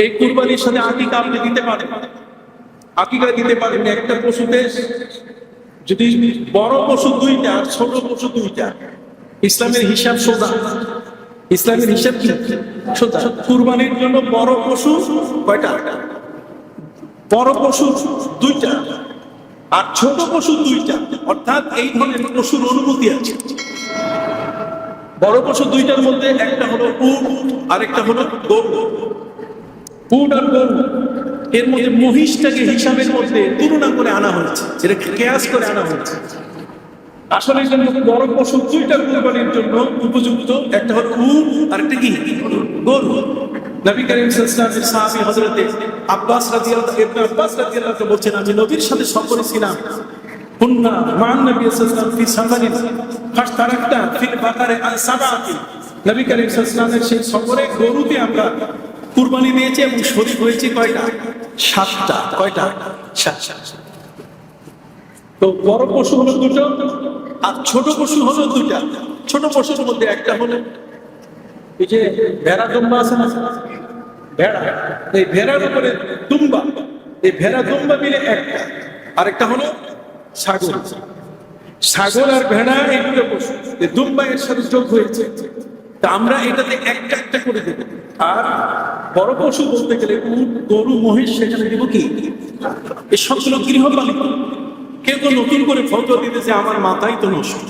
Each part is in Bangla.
এই কুরবানির সাথে আকিকা আপনি দিতে পারেন, আকিকা দিতে পারেন। একটা পশুতে যদি বড় পশু দুইটা আর ছোট পশু দুইটা, ইসলামের হিসাব সোজা। ইসলামের হিসাব কি সোজা। কুরবানির জন্য বড় পশু কয়টা? বড় পশু দুইটা আর ছোট পশু দুইটা, অর্থাৎ এই ধরনের পশুর অনুমতি আছে। বড় পশু দুইটার মধ্যে একটা হলো উট আর একটা হলো গরু। উট আর গরু, এর মধ্যে মহিষটাকে হিসাবের মধ্যে তুলনা করে আনা হয়েছে, যেটা কেয়াস করে আনা হয়েছে। আসলে বড় পশু দুইটা কুরবানির জন্য উপযুক্ত, একটা হলো উট আর একটা কি গরু। নবী করিম সাল্লাল্লাহু আলাইহি ওয়াসাল্লামের সাহাবী হযরতে আব্বাস রাদিয়াল্লাহু আনহু বলছেন, আমি নবীর সাথে সফরে ছিলাম। কুন্না মান নবী সাল্লাল্লাহু আলাইহি ওয়াসাল্লাম ফি সাফারিন ফাশতারাকনা ফিল বাকারে আন সাবাতি। নবী করিম সাল্লাল্লাহু আলাইহি ওয়াসাল্লামের সেই সফরে গরুতে আমরা কুরবানি দিয়েছি এবং শরীক হয়েছে কয়টা? 7টা। কয়টা? 7টা। তো বড় পশু হলো দুটো আর ছোট পশু হলো দুইটা। ছোট পশুর মধ্যে একটা হলো এই যে ভেড়া দুম্বা আছে না, ভেড়া, এই ভেড়ার উপরে দুম্বা, এই ভেড়া দুম্বা মিলে একটা। আরেকটা হলো ছাগল। ছাগল আর ভেড়া এই দুটো পশু, এই দুম্বা এর সাথে যোগ হয়েছে। তা আমরা এটাতে একটা একটা করে দেব। আর বড় পশু বলতে গেলে উট, গরু, মহিষ, সেখানে দেব কি এই সবগুলো গৃহপালিত। কেউ তো নতুন করে ফতোয়া দিতেছে, আমার মাথাই তো নষ্ট।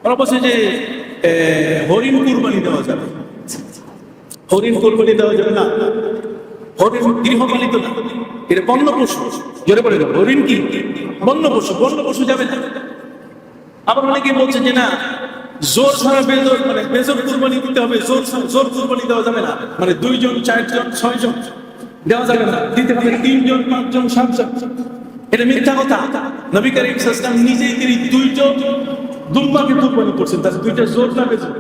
ওরা বলছে যে হরিণ কুরবানি দেওয়া যাবে। হরিণ কুরবানি দেওয়া যাবে না, হরিণ গৃহপালিত না, এটা বন্য পশু। জোরে বলে দেবো, হরিণ কি বন্য পশু, বন্য পশু যাবে না। আবার অনেকে বলছে যে না, জোর ছাড়া বেজোর, মানে বেজোর কুরবানি দিতে হবে, জোর কুরবানি দেওয়া যাবে না, মানে 2 জন 4 জন 6 জন দেওয়া যাবে না, দিতে হবে 3 জন 5 জন 7 জন। এটা মিথ্যা কথা। নবী করিম সাল্লাল্লাহু আলাইহি ওয়াসাল্লাম নিজেই তিনি 2 জন দুম্বাকে কুরবানি করছেন, তার 2টা জোর না বেজোর?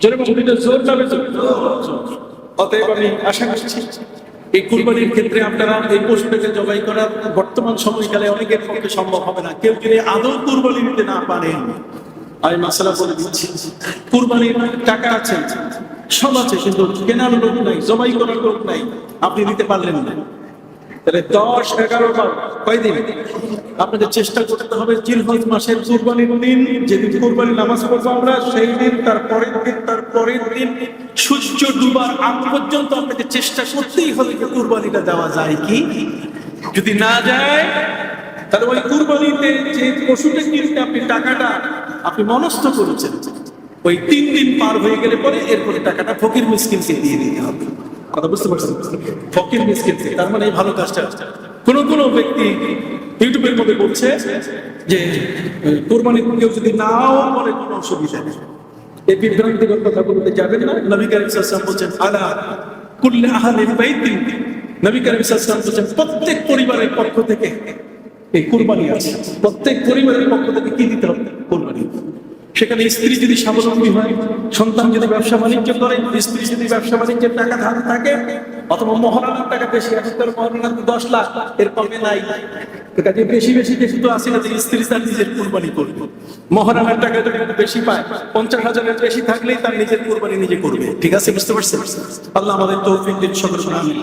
জোরে বলুন, 2টা জোর না বেজোর? অতএব আমি আশা করছি এই কুরবানির ক্ষেত্রে আপনারা এই পশুটাকে জবাই করা বর্তমান সময়কালে অনেকের পক্ষে সম্ভব হবে না। কেউ যদি আদৌ কুরবানি দিতে না পারেন, আমি মাসালা বলে দিচ্ছি, কুরবানির টাকা আছে, সব আছে, কিন্তু কেনার লোক নাই, জবাই করার লোক নাই, আপনি দিতে পারলেন না। তাহলে 10-11 বার কয়দিন আপনাদের চেষ্টা করতে হবে। জিলহজ মাসের কুরবানির দিন, যেদিন কুরবানির নামাজ পড়বো আমরা, সেই দিন, তার পরের দিন, তার পরের দিন, সূর্য ডুবার আগ পর্যন্ত আপনাকে চেষ্টা করতেই হবে যে কুরবানিটা দেওয়া যায় কি। যদি না যায়, তাহলে ওই কুরবানিতে যে পশুটা কিনতে আপনি টাকাটা আপনি মনস্থ করেছেন, ওই 3 দিন পার হয়ে গেলে পরে এরপরে টাকাটা ফকির মিসকিনকে দিয়ে দিতে হবে। কথা বুঝতে পারছেন? ফকির মিসকিনকে, তার মানে এই ভালো কাজটা। কোন ব্যক্তি ইউটিউবের মধ্যে বলছে যে কুরবানি কেউ যদি নাও করে কোনো অসুবিধা নেই, এই বিভ্রান্তিকর কথা বলতে যাবেন না। নবী করিম সাল্লাল্লাহু আলাইহি ওয়াসাল্লাম বলেন, আলা কুল্লি আহলিল বাইতিন, নবী করিম সাল্লাল্লাহু আলাইহি ওয়াসাল্লাম বলেন প্রত্যেক পরিবারের পক্ষ থেকে এই কুরবানি আছে। প্রত্যেক পরিবারের পক্ষ থেকে কি দিতে হবে? কুরবানি। সেখানে স্ত্রী যদি স্বাবলম্বী হয়, সন্তান যদি ব্যবসা বাণিজ্য করে, স্ত্রী যদি ব্যবসা বাণিজ্যের টাকা থাকে, অথবা মহারানার টাকা বেশি, এখন তার মহারানার 10 লাখ, এর কমে নাই, কাজে বেশি কিছু তো আসে না যে স্ত্রী তার নিজের কুরবানি করবে। মহারানার টাকা যদি বেশি পায়, 50,000-এর বেশি থাকলেই তার নিজের কুরবানি নিজে করবে। ঠিক আছে, বুঝতে পারছেন? আল্লাহ আমাদের তৌফিক দিন, সকল আমিন।